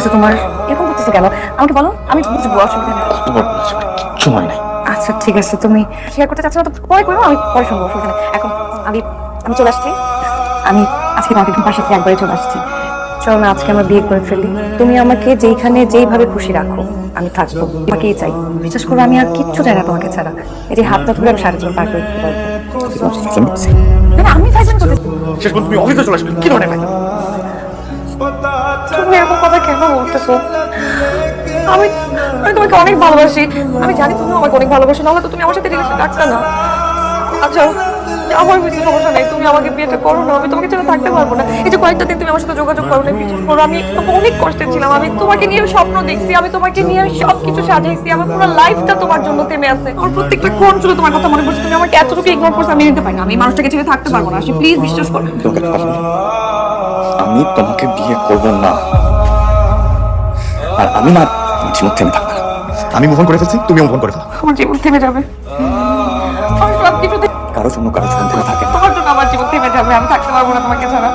হয়েছে তোমার? এরকম করতেছো কেন? আমাকে বলো, আমি বুঝবো, অসুবিধা নেই। কিচ্ছু হয় নাই। আচ্ছা ঠিক আছে, তুমি শেয়ার করতে চাচ্ছ না তো পরে করবো, আমি পরে শুনবো, অসুবিধা নেই। এখন আমি আমি চলে আসছি। আমি আজকে তোমাকে বাসা থেকে একবারে চলে আসছি। চলো না আজকে আমরা বিয়ে করে ফেলি। তুমি আমাকে যেইখানে যেইভাবে খুশি রাখো, আমি থাকবো, তোমাকেই চাই। বিশ্বাস করো, আমি আর কিচ্ছু চাই না তোমাকে ছাড়া। এই যে হাতটা ধরে আমি সারা জীবন পার করে দিতে পারবো। না, আমি ফাইজান করতেছি। শেষ পর্যন্ত তুমি অফিসে চলে আসবে, কি ধরনের ভাই? তুমি এরকম কথা কেন বলতেছো? আমি আমি তোমাকে অনেক ভালোবাসি। আমি জানি তুমি আমাকে অনেক ভালোবাসো, নাহলে তো তুমি আমার সাথে রিলেশন রাখতে না। আচ্ছা, আমার কিছু সমস্যা নেই, তুমি আমাকে বিয়েটা করো না, আমি তোমাকে ছাড়া থাকতে পারবো না। এই যে কয়েকটা দিন তুমি আমার সাথে যোগাযোগ করো না, বিশ্বাস করো আমি অনেক কষ্টে ছিলাম। আমি তোমাকে নিয়ে স্বপ্ন দেখছি, আমি তোমাকে নিয়ে সবকিছু সাজাইছি, আমার পুরো লাইফটা তোমার জন্য থেমে আছে। আমার প্রত্যেকটা ক্ষণ শুধু তোমার কথা মনে পড়ছে। তুমি আমাকে এতটুকু ইগনোর করছো, আমি নিতে পারি না। আমি এই মানুষটাকে ছেড়ে থাকতে পারবো না। প্লিজ বিশ্বাস করো। তোমাকে একটা কথা বলি, আমি তোমাকে বিয়ে করব না, আর আমি না জীবন থেমে থাকবে না। আমি মুভ অন করে ফেলছি, তুমিও মুভ অন করে ফেলো। আমার জীবন থেমে যাবে। আমার সব কিছুতে কারো জন্য কারো জীবন থেমে থাকে। তোমার জন্য আমার জীবন থেমে যাবে। আমি থাকতে পারবো না তোমাকে ছাড়া।